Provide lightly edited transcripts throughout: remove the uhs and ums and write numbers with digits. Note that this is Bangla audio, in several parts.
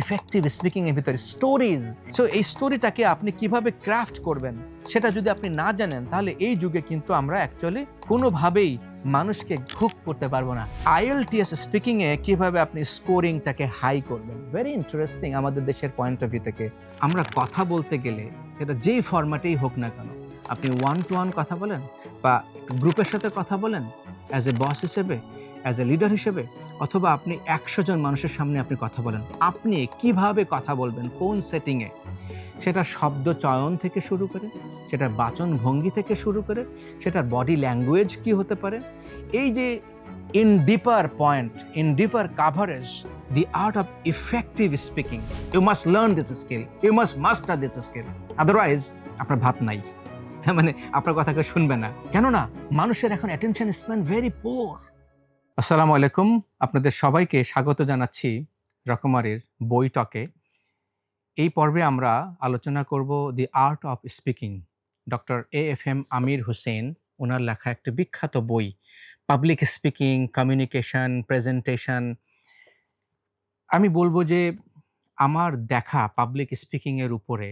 ইফেক্টিভ স্পিকিং এর ভিতরে স্টোরিজ। সো এই স্টোরিটাকে আপনি কিভাবে ক্রাফট করবেন সেটা যদি আপনি না জানেন, তাহলে এই যুগে কিন্তু আমরা অ্যাকচুয়ালি কোনোভাবেই মানুষকে হুক করতে পারবো না। আইএলটিএস স্পিকিং এ কিভাবে আপনি স্কোরিংটাকে হাই করবেন, ভেরি ইন্টারেস্টিং আমাদের দেশের পয়েন্ট অফ ভিউ থেকে। আমরা কথা বলতে গেলে সেটা যেই ফরম্যাটেই হোক না কেন, আপনি ওয়ান টু ওয়ান কথা বলেন বা গ্রুপের সাথে কথা বলেন, অ্যাজ এ বস হিসেবে, অ্যাজ এ লিডার হিসেবে, অথবা আপনি 100 জন মানুষের সামনে আপনি কথা বলেন, আপনি কিভাবে কথা বলবেন, কোন সেটিংয়ে, সেটা শব্দ চয়ন থেকে শুরু করে, সেটার বাচন ভঙ্গি থেকে শুরু করে, সেটার বডি ল্যাঙ্গুয়েজ কি হতে পারে, এই যে in deeper point, in deeper coverage, the art of effective speaking, you must learn this skill, you must master this skill, otherwise আপনার ভাত নাই। মানে আপনার কথা কেউ শুনবে না, কেননা মানুষের এখন অ্যাটেনশন স্প্যান ভেরি পোর। আসসালামু আলাইকুম, আপনাদের সবাইকে স্বাগত জানাচ্ছি রকমারির বইটকে। এই পর্বে আমরা আলোচনা করব দি art of speaking. Doctor AFM Amir Hossain, ওনার লেখা একটা বিখ্যাত বই, পাবলিক স্পিকিং, কমিউনিকেশন, প্রেজেন্টেশন। আমি বলবো যে আমার দেখা পাবলিক স্পিকিংয়ের উপরে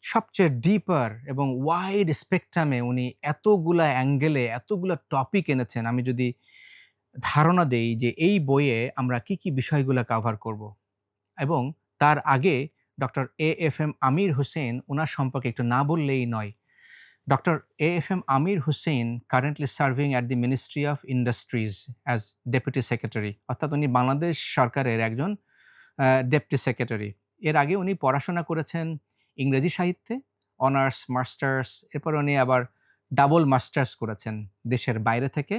সবচেয়ে ডিপার এবং ওয়াইড স্পেকট্রামে উনি এতগুলা অ্যাঙ্গেলে এতগুলা টপিক এনেছেন। আমি যদি ধারণা দেই যে এই বইয়ে আমরা কি কি বিষয়গুলো কভার করব, এবং তার আগে ডক্টর AFM আমির হোসেন ওনার সম্পর্কে একটু না বললেই নয়। Doctor AFM Amir Hossain currently serving at the ministry of industries as deputy secretary, অর্থাৎ উনি বাংলাদেশ সরকারের একজন ডেপুটি সেক্রেটারি। এর আগে উনি পড়াশোনা করেছেন ইংরেজি সাহিত্যে, অনার্স, মাস্টার্স, এরপর উনি আবার ডাবল মাস্টার্স করেছেন দেশের বাইরে থেকে,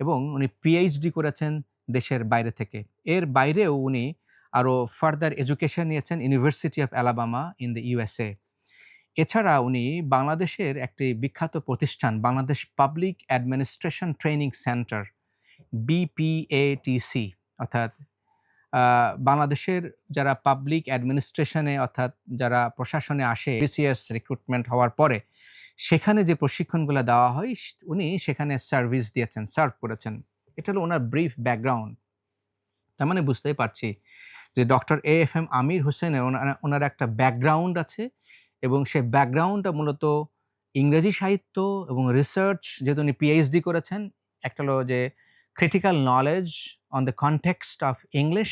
এবং উনি PhD করেছেন দেশের বাইরে থেকে। এর বাইরেও উনি আরও ফার্দার এডুকেশন নিয়েছেন university of Alabama in the USA। এছাড়া উনি বাংলাদেশের একটি বিখ্যাত প্রতিষ্ঠান Bangladesh public administration training centre, BPATC, অর্থাৎ বাংলাদেশের যারা পাবলিক অ্যাডমিনিস্ট্রেশনে অর্থাৎ যারা প্রশাসনে আসে BCS রিক্রুটমেন্ট হওয়ার পরে সেখানে যে প্রশিক্ষণগুলো দেওয়া হয়, উনি সেখানে সার্ভিস দিয়েছেন, সার্ভ করেছেন। এটা হলো ওনার ব্রিফ ব্যাকগ্রাউন্ড। তার মানে বুঝতেই পারছি যে ডক্টর AFM আমির হোসেনের ওনার একটা ব্যাকগ্রাউন্ড আছে, এবং সেই ব্যাকগ্রাউন্ডটা মূলত ইংরেজি সাহিত্য এবং রিসার্চ। যেহেতু উনি PhD করেছেন, একটা হলো যে critical knowledge on the context of English,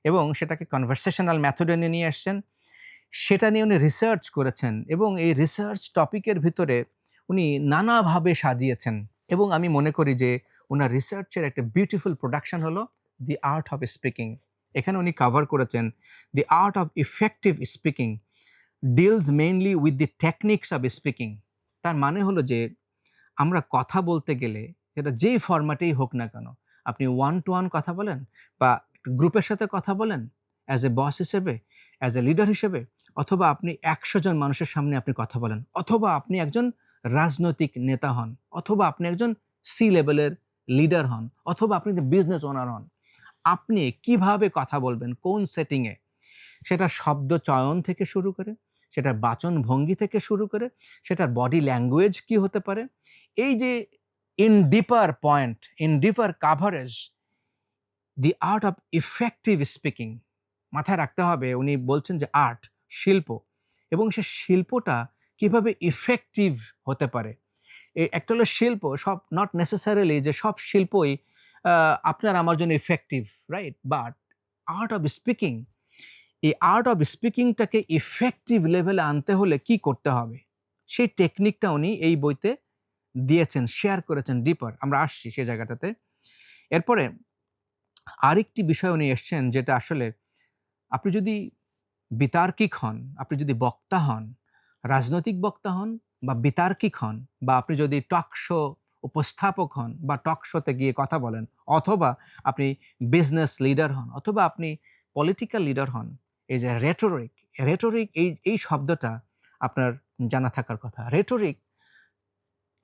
এবং সেটাকে কনভারসেশনাল মেথডে নিয়ে আসছেন, সেটা নিয়ে উনি রিসার্চ করেছেন, এবং এই রিসার্চ টপিকের ভিতরে উনি নানাভাবে সাজিয়েছেন। এবং আমি মনে করি যে ওনার রিসার্চের একটা বিউটিফুল প্রোডাকশন হলো দি আর্ট অফ স্পিকিং। এখানে উনি কভার করেছেন দি art of effective speaking deals mainly with the techniques of speaking. তার মানে হলো যে আমরা কথা বলতে গেলে সেটা যেই ফরম্যাটেই হোক না কেন, আপনি ওয়ান টু ওয়ান কথা বলেন বা গ্রুপের সাথে কথা বলেন, অ্যাজ এ বস হিসেবে, অ্যাজ এ লিডার হিসেবে, অথবা আপনি 100 জন মানুষের সামনে আপনি কথা বলেন, অথবা আপনি একজন রাজনৈতিক নেতা হন, অথবা আপনি একজন লেভেলের লিডার হন, অথবা আপনি বিজনেস ওনার হন, আপনি কিভাবে কথা বলবেন, কোন সেটিংয়ে, সেটা শব্দ চয়ন থেকে শুরু করে, সেটার বাচন ভঙ্গি থেকে শুরু করে, সেটার বডি ল্যাঙ্গুয়েজ কি হতে পারে, এই যে in deeper point, in deeper coverage, the art of effective speaking. মাথায় রাখতে হবে উনি বলছেন যে আর্ট, শিল্প, এবং সে শিল্পটা কিভাবে ইফেক্টিভ হতে পারে। একটা হলো শিল্প, সব নট নেসেসারিলি যে সব শিল্পই আপনার আমার জন্য effective, right? But art of speaking, এই আর্ট অফ স্পিকিংটাকে ইফেক্টিভ লেভেলে আনতে হলে কি করতে হবে, সেই টেকনিকটা উনি এই বইতে দিয়েছেন, শেয়ার করেছেন ডিপার। আমরা আসছি সে জায়গাটাতে। এরপরে আরেকটি বিষয় উনি এসছেন, যেটা আসলে আপনি যদি বিতার্কিক হন, আপনি যদি বক্তা হন, রাজনৈতিক বক্তা হন বা বিতার্কিক হন, বা আপনি যদি টক শো উপস্থাপক হন বা টক শোতে গিয়ে কথা বলেন, অথবা আপনি বিজনেস লিডার হন, অথবা আপনি পলিটিক্যাল লিডার হন, এই যে রেটোরিক, এই শব্দটা আপনার জানা থাকার কথা। রেটোরিক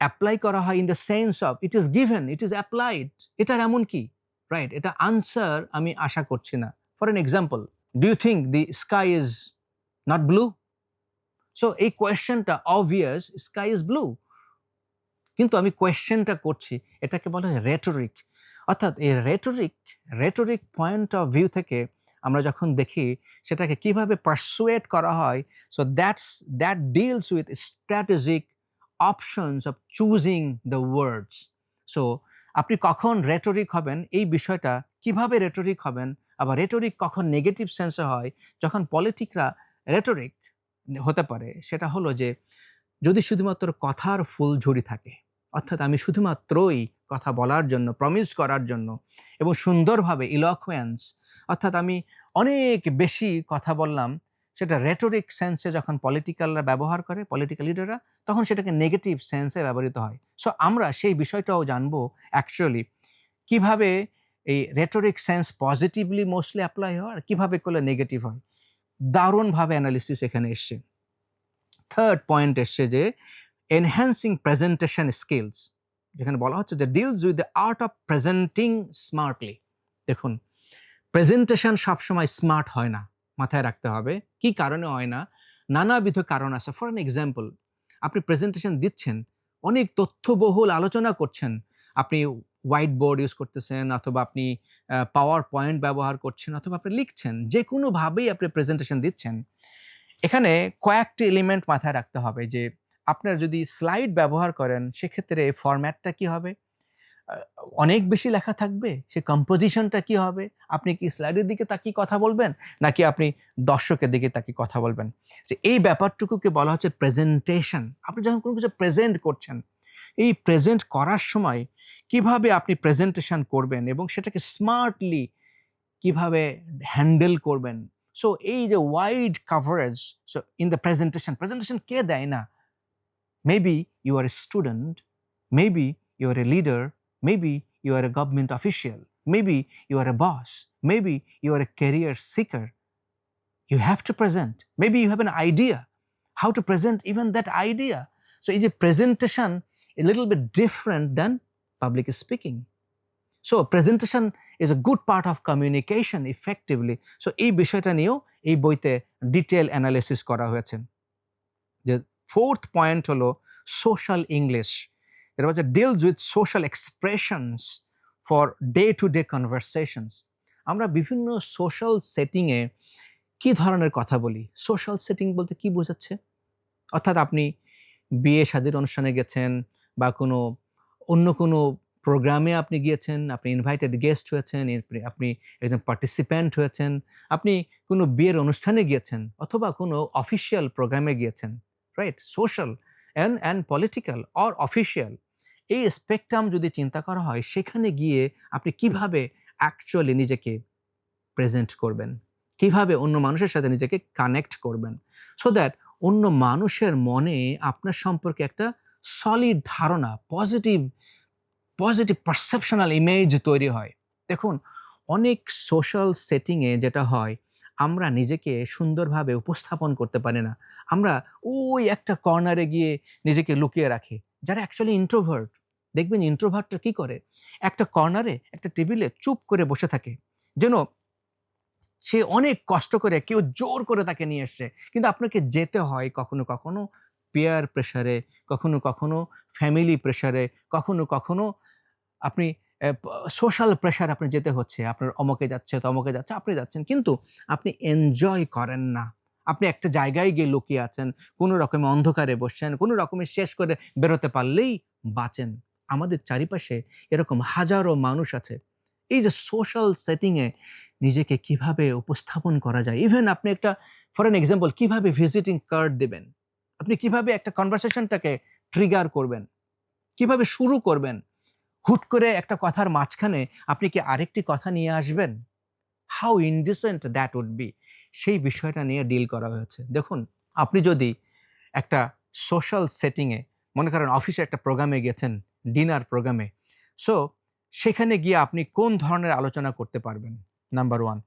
অ্যাপ্লাই করা হয় in the sense of it is given, it is applied. এটার এমন কি, রাইট? এটা আনসার আমি আশা করছি না। For an example, do you think the sky is not blue? So এই কোয়েশ্চেনটা অবভিয়াস, স্কাই ইজ ব্লু, কিন্তু আমি কোয়েশ্চেনটা করছি, এটাকে বলা হয় রেটোরিক। অর্থাৎ এই রেটোরিক পয়েন্ট অফ ভিউ থেকে আমরা যখন দেখি সেটাকে কিভাবে পারসুয়েট করা হয়, so that deals with strategic options of choosing the words. So আপনি কখন রেটরিক হবেন এই বিষয়টা, কিভাবে রেটরিক হবেন, আবার রেটরিক কখন নেগেটিভ সেন্সে হয়, যখন পলিটিকরা রেটরিক হতে পারে, সেটা হলো যে যদি শুধুমাত্র কথার ফুলঝুরি থাকে, অর্থাৎ আমি শুধুমাত্রই কথা বলার জন্য, প্রমিস করার জন্য এবং সুন্দরভাবে ইলকুয়েন্স, অর্থাৎ আমি অনেক বেশি কথা বললাম, সেটা রেটরিক সেন্সে যখন পলিটিক্যালরা ব্যবহার করে, পলিটিক্যাল লিডাররা, তখন সেটাকে নেগেটিভ সেন্সে ব্যবহৃত হয়। সো আমরা সেই বিষয়টাও জানবো অ্যাকচুয়ালি কিভাবে এই rhetoric sense positively mostly apply হয় আর কিভাবে করলে নেগেটিভ হয়। দারুণভাবে অ্যানালিসিস এখানে এসছে। থার্ড পয়েন্ট এসছে যে এনহ্যান্সিং প্রেজেন্টেশন স্কিলস, যেখানে বলা হচ্ছে যে deals with the art of presenting smartly. দেখুন, প্রেজেন্টেশন সবসময় স্মার্ট হয় না, মাথায় রাখতে হবে। কি কারণে হয় না? নানাবিধ কারণ আছে। ফর অ্যান এক্সাম্পল, আপনি প্রেজেন্টেশন দিচ্ছেন, অনেক তথ্যবহুল আলোচনা করছেন, আপনি হোয়াইট বোর্ড ইউজ করতেছেন, অথবা আপনি পাওয়ার পয়েন্ট ব্যবহার করছেন, অথবা আপনি লিখছেন, যে কোনোভাবেই আপনি প্রেজেন্টেশন দিচ্ছেন। এখানে কয়েকটি এলিমেন্ট মাথায় রাখতে হবে যে আপনার যদি স্লাইড ব্যবহার করেন, সেক্ষেত্রে ফরম্যাটটা কি হবে? আ অনেক বেশি লেখা থাকবে, সে কম্পোজিশনটা কি হবে? আপনি কি স্লাইডের দিকে তাকিয়ে কথা বলবেন? নাকি আপনি দর্শকের দিকে তাকিয়ে কথা বলবেন? যে এই ব্যাপারটুকুকে বলা হচ্ছে প্রেজেন্টেশন। আপনি যখন কোনো কিছু প্রেজেন্ট করছেন, এই প্রেজেন্ট করার সময় কিভাবে আপনি প্রেজেন্টেশন করবেন এবং সেটাকে স্মার্টলি কিভাবে হ্যান্ডেল করবেন। সো এই যে wide coverage, so in the presentation কে দেয় না? Maybe you are a student, maybe you are a leader, maybe you are a government official, maybe you are a boss, maybe you are a career seeker. You have to present. Maybe you have an idea how to present even that idea. So, is a presentation a little bit different than public speaking. So, presentation is a good part of communication effectively. So, এই বিষয়টা নিয়েও এই বইতে ডিটেল অ্যানালিসিস করা হয়েছে। যে ফোর্থ পয়েন্ট হলো সোশ্যাল ইংলিশ। এটা হচ্ছে deals with social expressions for day to day conversations. আমরা বিভিন্ন সোশ্যাল সেটিংয়ে কি ধরনের কথা বলি? সোশ্যাল সেটিং বলতে কি বোঝাচ্ছে? অর্থাৎ আপনি বিয়ে শাদীর অনুষ্ঠানে গেছেন, বা কোনো অন্য কোনো প্রোগ্রামে আপনি গিয়েছেন, আপনি ইনভাইটেড গেস্ট হয়েছেন, এরপরে আপনি একজন পার্টিসিপ্যান্ট হয়েছেন, আপনি কোনো বিয়ের অনুষ্ঠানে গিয়েছেন, অথবা কোনো অফিসিয়াল প্রোগ্রামে গিয়েছেন, right? Social and political or official, এই স্পেকট্রাম যদি চিন্তা করা হয়, সেখানে গিয়ে আপনি কিভাবে অ্যাকচুয়ালি নিজেকে প্রেজেন্ট করবেন? কিভাবে অন্য মানুষের সাথে নিজেকে কানেক্ট করবেন? সো দ্যাট অন্য মানুষের মনে আপনার সম্পর্কে একটা সলিড ধারণা, পজিটিভ পারসেপশনাল ইমেজ তৈরি হয়। দেখুন, অনেক সোশ্যাল সেটিংয়ে যেটা হয়, আমরা নিজেকে সুন্দরভাবে উপস্থাপন করতে পারি না। আমরা ওই একটা কর্নারে গিয়ে নিজেকে লুকিয়ে রাখি। যারা অ্যাকচুয়ালি ইন্ট্রোভার্ট, দেখবেন ইন্ট্রোভার্টরা কি করে? একটা কর্নারে, একটা টেবিলে চুপ করে বসে থাকে। যেন সে অনেক কষ্ট করে, কেউ জোর করে তাকে নিয়ে এসছে। কিন্তু আপনাকে যেতে হয় কখনো, কখনো পিয়ার প্রেশারে, কখনো, কখনো ফ্যামিলি প্রেশারে, কখনো, কখনো আপনি সোশ্যাল প্রেশারে আপনি যেতে হচ্ছে। আপনার অমুকে যাচ্ছে, তমুকে যাচ্ছে, আপনি যাচ্ছেন। কিন্তু আপনি এনজয় করেন না। আপনি একটা জায়গায় গিয়ে লুকিয়ে আছেন। কোনো রকমে অন্ধকারে বসছেন। কোনো রকমে শেষ করে বেরোতে পারলেই বাঁচেন। আমাদের চারিপাশে এরকম হাজারো মানুষ আছে। এই যে সোশ্যাল সেটিং এ নিজেকে কিভাবে উপস্থাপন করা যায়? ইভেন আপনি একটা, ফর অ্যান এক্সাম্পল, কিভাবে ভিজিটিং কার্ড দিবেন? আপনি কিভাবে একটা কনভারসেশনটাকে ট্রিগার করবেন? কিভাবে শুরু করবেন? হুট করে একটা কথার মাঝখানে আপনি কি আরেকটি কথা নিয়ে আসবেন? How indecent that would be! সেই বিষয়টা নিয়ে ডিল করা হয়েছে। দেখুন, আপনি যদি একটা সোশ্যাল সেটিং এ, মনে করেন অফিসে একটা প্রোগ্রামে গেছেন, ডিনার প্রোগ্রামে। সো সেখানে গিয়ে আপনি কোন ধরনের আলোচনা করতে পারবেন? নাম্বার 1,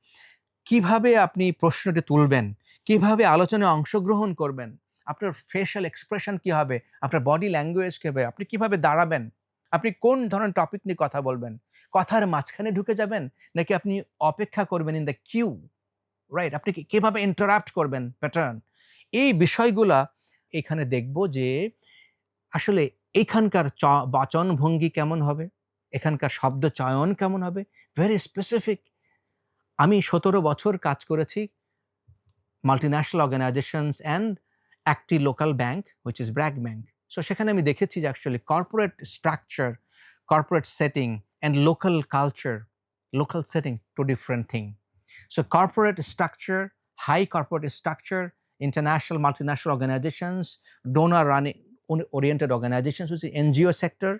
কিভাবে আপনি প্রশ্নটি তুলবেন? কিভাবে আলোচনায় অংশগ্রহণ করবেন? আপনার ফেশিয়াল এক্সপ্রেশন কি হবে? আপনার বডি ল্যাঙ্গুয়েজ কি হবে? আপনি কিভাবে দাঁড়াবেন? আপনি কোন ধরনের টপিক নিয়ে কথা বলবেন? কথার মাঝখানে ঢুকে যাবেন? নাকি আপনি অপেক্ষা করবেন ইন দ্য কিউ? রাইট? আপনি কিভাবে ইন্টারাপ্ট করবেন প্যাটার্ন? এই বিষয়গুলা এখানে দেখব যে আসলে এখানকার বাচনভঙ্গি কেমন হবে? এখানকার শব্দ চয়ন কেমন হবে? ভেরি স্পেসিফিক আমি ১৭ বছর কাজ করেছি মাল্টিন্যাশনাল অর্গানাইজেশনস অ্যান্ড একটি local bank which is BRAC bank. So সেখানে আমি দেখেছি যে actually corporate structure, corporate setting and local setting two different thing. So corporate structure, high corporate structure, international, multinational organizations, donor running oriented organizations, which is NGO sector,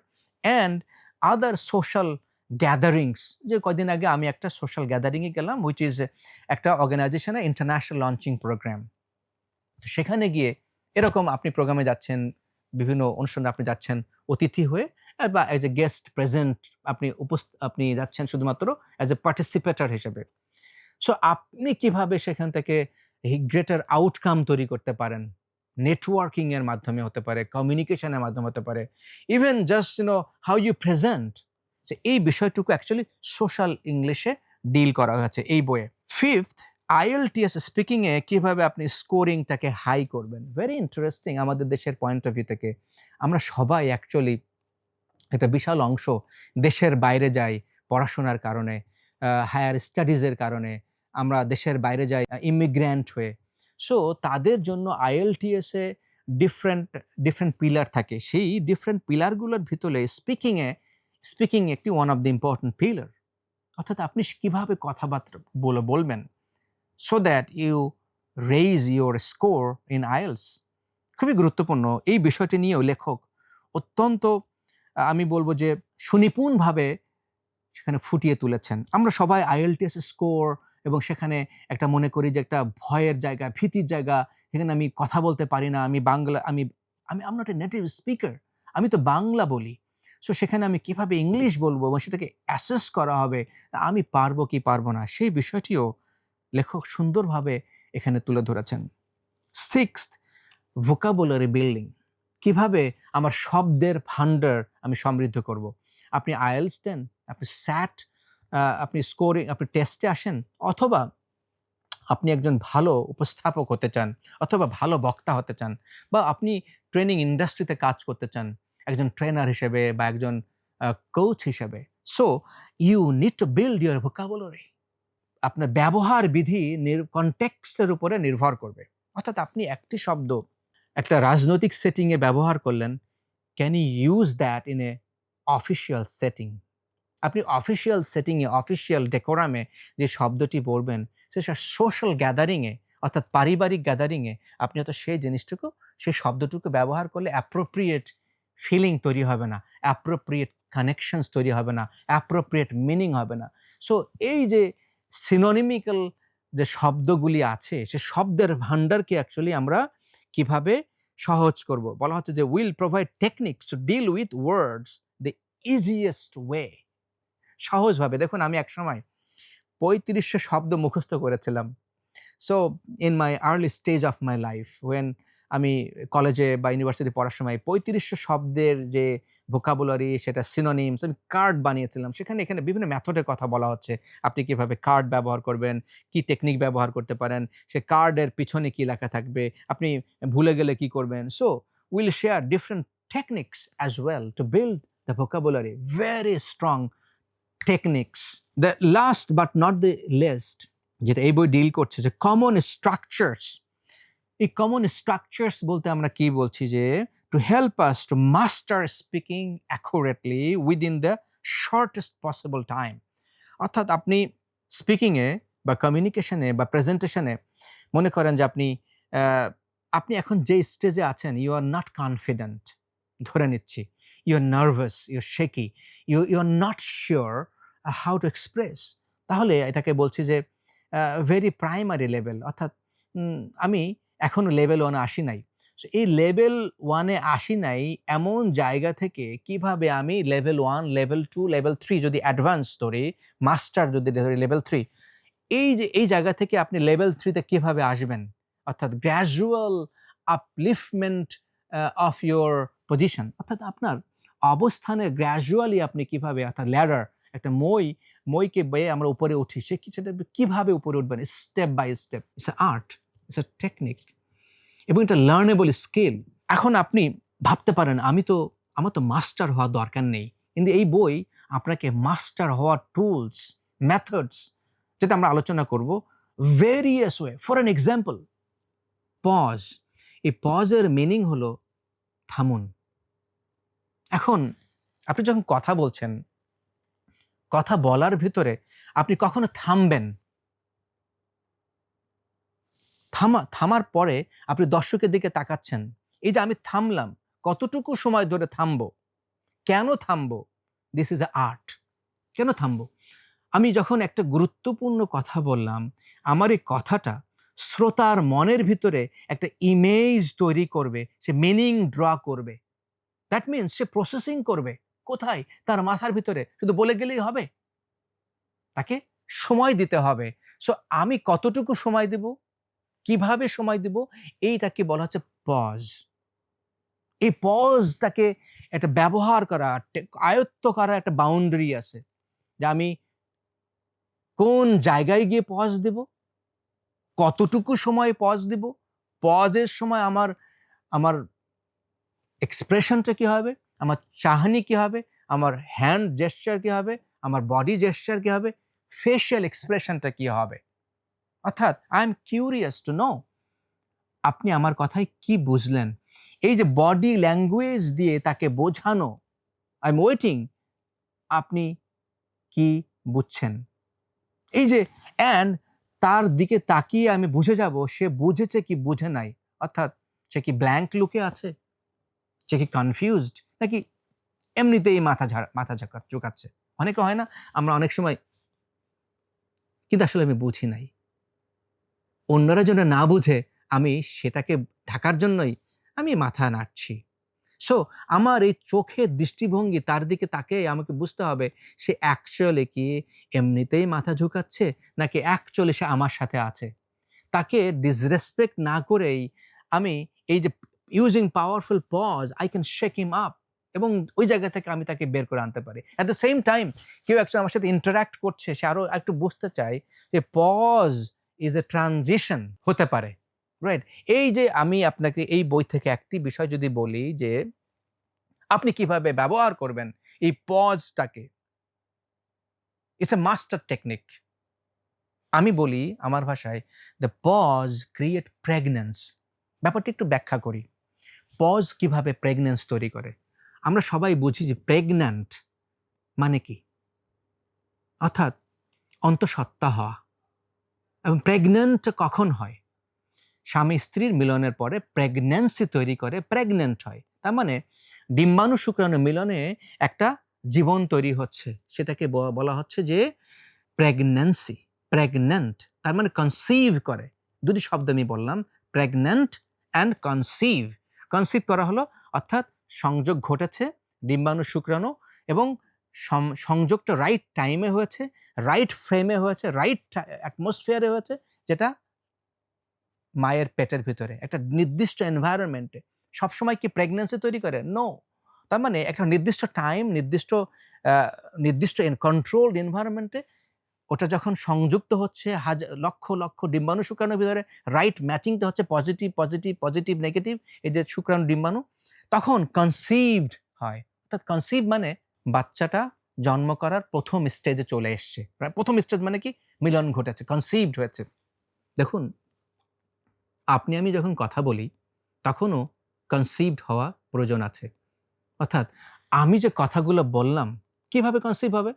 and other social gatherings. যে কয়দিন আগে আমি একটা সোশ্যাল গ্যাদারিং এ গেলাম, which is একটা অর্গানাইজেশনে ইন্টারন্যাশনাল লঞ্চিং প্রোগ্রাম। তো সেখানে গিয়ে এরকম আপনি প্রোগ্রামে যাচ্ছেন, বিভিন্ন অনুষ্ঠানে আপনি যাচ্ছেন অতিথি হয়ে বা এজ এ গেস্ট প্রেজেন্ট আপনি যাচ্ছেন শুধুমাত্র এজ এ পার্টিসিপেটর হিসেবে। সো আপনি কিভাবে সেখান থেকে গ্রেটার আউটকাম তৈরি করতে পারেন? নেটওয়ার্কিং এর মাধ্যমে হতে পারে, কমিউনিকেশন এর মাধ্যমে হতে পারে। Even just how you present. যে এই বিষয়টুকু অ্যাকচুয়ালি সোশ্যাল ইংলিশে ডিল করা হয়েছে এই বইয়ে। 5th IELTS স্পিকিং এ কিভাবে আপনি স্কোরিংটাকে হাই করবেন। ভেরি ইন্টারেস্টিং আমাদের দেশের পয়েন্ট অফ ভিউ থেকে। আমরা সবাই অ্যাকচুয়ালি একটা বিশাল অংশ দেশের বাইরে যাই পড়াশোনার কারণে, হায়ার স্টাডিজ এর কারণে। আমরা দেশের বাইরে যাই ইমিগ্র্যান্ট হয়ে। সো তাদের জন্য IELTS এ ডিফারেন্ট পিলার থাকে। সেই ডিফারেন্ট পিলারগুলোর ভিতরে স্পিকিং একটি one of the important pillar. অর্থাৎ আপনি কিভাবে কথাবার্তা বলবেন so that you raise your score in IELTS। খুবই গুরুত্বপূর্ণ। এই বিষয়টি নিয়েও লেখক অত্যন্ত আমি বলব যে সুনিপুণভাবে সেখানে ফুটিয়ে তুলেছেন। আমরা সবাই IELTS স্কোর এবং সেখানে একটা মনে করি যে একটা ভয়ের জায়গা, ভীতির জায়গা। সেখানে আমি কথা বলতে পারি না। আমি বাংলা আমি আমি I am not a native speaker. আমি তো বাংলা বলি। সো সেখানে আমি কিভাবে ইংলিশ বলবো এবং সেটাকে অ্যাসেস করা হবে। আমি পারবো কি পারবো না সেই বিষয়টিও লেখক সুন্দরভাবে এখানে তুলে ধরেছেন। 6th vocabulary building. কিভাবে আমার শব্দের ভান্ডার আমি সমৃদ্ধ করব। আপনি IELTS দেন, আপনি SAT, আপনি স্কোরিং, আপনি টেস্টে আসেন, অথবা আপনি একজন ভালো উপস্থাপক হতে চান, অথবা ভালো বক্তা হতে চান, বা আপনি ট্রেনিং ইন্ডাস্ট্রিতে কাজ করতে চান একজন ট্রেনার হিসেবে বা একজন কোচ হিসেবে। So you need to build your vocabulary. আপনার ব্যবহার বিধি কনটেক্সটের উপরে নির্ভর করবে। অর্থাৎ আপনি একটি শব্দ একটা রাজনৈতিক সেটিং এ ব্যবহার করলেন, can you use that in a official setting? আপনি অফিসিয়াল সেটিং এ, অফিসিয়াল ডেকোরামে যে শব্দটি বলবেন, সেটা সোশ্যাল গ্যাদারিং এ অর্থাৎ পারিবারিক গ্যাদারিং এ আপনি হয়তো সেই জিনিসটুকু, সেই শব্দটুকু ব্যবহার করলে অ্যাপ্রোপ্রিয়েট ফিলিং তৈরি হবে না, অ্যাপ্রোপ্রিয়েট কানেকশনস তৈরি হবে না, অ্যাপ্রোপ্রিয়েট মিনিং হবে না। সো এই যে সিনোনিমিক্যাল যে শব্দগুলি আছে, সে শব্দের ভান্ডারকে অ্যাকচুয়ালি আমরা কিভাবে সহজ করব? বলা হচ্ছে যে will provide techniques to deal with words the easiest way. সহজভাবে। দেখুন আমি একসময় ৩৫০০ শব্দ মুখস্থ করেছিলাম। So in my early stage of my life when আমি কলেজে বা ইউনিভার্সিটি পড়ার সময় ৩৫০০ শব্দের যে ভোকাবুলারি, সেটা সিনোনিমস আমি কার্ড বানিয়েছিলাম। এখানে বিভিন্ন মেথডের কথা বলা হচ্ছে। আপনি কিভাবে কার্ড ব্যবহার করবেন, কি টেকনিক ব্যবহার করতে পারেন, সে কার্ডের পিছনে কি লেখা থাকবে, আপনি ভুলে গেলে কি করবেন। So will share different techniques as well to build the vocabulary. Very strong techniques. The last but not the least, যেটা এই বই ডিল করছে, যে কমন স্ট্রাকচারস। এই কমন স্ট্রাকচারস বলতে আমরা কি বলছি? যে to help us to master speaking accurately within the shortest possible time. অর্থাৎ আপনি স্পিকিংয়ে বা কমিউনিকেশনে বা প্রেজেন্টেশনে মনে করেন যে আপনি এখন যে স্টেজে আছেন, ইউ আর নট কনফিডেন্ট, ধরে নিচ্ছি, you are nervous, you are shaky, you are not sure how to express. তাহলে এটাকে বলছি যে ভেরি প্রাইমারি লেভেল, অর্থাৎ আমি এখনো লেভেল 1 এ আসি নাই। সো এই লেভেল 1 এ আসি নাই এমন জায়গা থেকে কিভাবে আমি লেভেল 1, লেভেল 2, লেভেল 3 যদি অ্যাডভান্স ধরি, মাস্টার যদি ধরি লেভেল 3, এই জায়গা থেকে আপনি লেভেল 3 তে কিভাবে আসবেন? অর্থাৎ গ্র্যাজুয়াল আপলিফটমেন্ট অফ ইউর পজিশন। অর্থাৎ আপনার অবস্থানে গ্র্যাজুয়ালি আপনি কিভাবে, অর্থাৎ ল্যাডার, একটা মইকে বেয়ে আমরা উপরে উঠি, সেটা কিভাবে উপরে উঠবেন step by step. It's a art, it's a technique এবং এটা লার্নেবল স্কিল। এখন আপনি ভাবতে পারেন আমার তো মাস্টার হওয়ার দরকার নেই। কিন্তু এই বই আপনাকে মাস্টার হওয়ার টুলস, মেথডস যেটা আমরা আলোচনা করব various way. For an example, pause. এই পজের মিনিং হলো থামুন। এখন আপনি যখন কথা বলছেন, কথা বলার ভিতরে আপনি কখনো থামবেন। থামার পরে আপনি দর্শকের দিকে তাকাচ্ছেন। এই যে আমি থামলাম, কতটুকু সময় ধরে থামবো? কেন থামবো? This is a art. কেন থামবো? আমি যখন একটা গুরুত্বপূর্ণ কথা বললাম, আমার এই কথাটা শ্রোতার মনের ভিতরে একটা ইমেজ তৈরি করবে, সে মিনিং ড্র করবে। দ্যাট মিনস সে প্রসেসিং করবে। কোথায়? তার মাথার ভিতরে। শুধু বলে গেলেই হবে? তাকে সময় দিতে হবে। সো আমি কতটুকু সময় দেব? কিভাবে সময় দিব? এইটাকে বলা হচ্ছে পজ। এই পজটাকে একটা ব্যবহার করা, আয়ত্ত করা একটা বাউন্ডারি আছে। যে আমি কোন জায়গায় গিয়ে পজ দেব? কতটুকু সময় পজ দিব? পজের সময় আমার আমার এক্সপ্রেশনটা কি হবে? আমার চাহনি কি হবে? আমার হ্যান্ড জেস্চার কি হবে? আমার বডি জেস্চার কি হবে? ফেশিয়াল এক্সপ্রেশনটা কি হবে? অর্থাৎ I M curious to know আপনি আমার কথায় কি বুঝলেন? এই যে বডি ল্যাঙ্গুয়েজ দিয়ে তাকে বোঝানো, আই এম ওয়েটিং আপনি কি বুঝছেন? এই যে অ্যান্ড তার দিকে তাকিয়ে আমি বুঝে যাব সে বুঝেছে কি বুঝে নাই। অর্থাৎ সে কি ব্ল্যাংক লুকে আছে? সে কি কনফিউজড? নাকি এমনিতেই মাথা ঝোঁকাচ্ছে? অনেকে হয় না? আমরা অনেক সময় কিন্তু আসলে আমি বুঝি নাই। অন্যরা যেন না বুঝে আমি সেটাকে ঢাকার জন্যই আমি মাথা নাড়ছি। সো আমার এই চোখের দৃষ্টিভঙ্গি তার দিকে তাকিয়ে আমাকে বুঝতে হবে সে অ্যাকচুয়ালি কি এমনিতেই মাথা ঝুঁকাচ্ছে নাকি অ্যাকচুয়ালি সে আমার সাথে আছে। তাকে ডিসরেসপেক্ট না করেই আমি এই যে using powerful pause I can shake him up এবং ওই জায়গা থেকে আমি তাকে বের করে আনতে পারি। অ্যাট দ্য সেম টাইম কেউ একজন আমার সাথে ইন্টারঅ্যাক্ট করছে, সে আরো একটু বুঝতে চায় যে পজ ইজ এ ট্রানজিশন হতে পারে। রাইট? এই যে আমি আপনাকে এই বই থেকে একটি বিষয় যদি বলি যে আপনি কিভাবে ব্যবহার করবেন এই পজটাকে। It's a master technique. আমি বলি আমার ভাষায়, দ্য পজ ক্রিয়েট প্রেগন্যান্স। ব্যাপারটা একটু ব্যাখ্যা করি। পজ কিভাবে প্রেগন্যান্স তৈরি করে? আমরা সবাই বুঝি যে প্রেগন্যান্ট মানে কি? অর্থাৎ অন্তঃসত্ত্বা হওয়া। এবং প্রেগন্যান্ট কখন হয়? স্বামী স্ত্রীর মিলনের পরে প্রেগন্যান্সি তৈরি করে প্রেগন্যান্ট হয়। তার মানে ডিম্বাণু শুক্রাণু মিলনে একটা জীবন তৈরি হচ্ছে। সেটাকে বলা হচ্ছে যে প্রেগন্যান্সি, প্রেগন্যান্ট তার মানে কনসিভ করে। দুটি শব্দ আমি বললাম, প্রেগন্যান্ট অ্যান্ড কনসিভ। কনসিভ করা হলো অর্থাৎ সংযোগ ঘটেছে ডিম্বাণু শুক্রাণু এবং সংযোগটা রাইট টাইমে হয়েছে, রাইট ফ্রেমে হয়েছে, রাইট অ্যাটমসফিয়ারে হয়েছে, যেটা মায়ের পেটের ভিতরে একটা নির্দিষ্ট এনভায়রনমেন্টে। সবসময় কি প্রেগন্যান্সি তৈরি করে? নো। তার মানে একটা নির্দিষ্ট টাইম, নির্দিষ্ট কন্ট্রোলড এনভায়রনমেন্টে ওটা যখন সংযুক্ত হচ্ছে লক্ষ লক্ষ ডিম্বাণু শুক্রাণুর ভিতরে রাইট ম্যাচিংটা হচ্ছে পজিটিভ পজিটিভ পজিটিভ নেগেটিভ, এই যে শুক্রাণু ডিম্বাণু, তখন কনসিভড হয়। অর্থাৎ কনসিভ মানে বাচ্চাটা জন্ম করার প্রথম স্টেজে চলে এসছে। প্রথম স্টেজ মানে কি? মিলন ঘটেছে, কনসিভড হয়েছে। দেখুন, আপনি আমি যখন কথা বলি তখনও কনসিভড হওয়া প্রয়োজন আছে। অর্থাৎ আমি যে কথাগুলো বললাম কিভাবে কনসিভ হবে?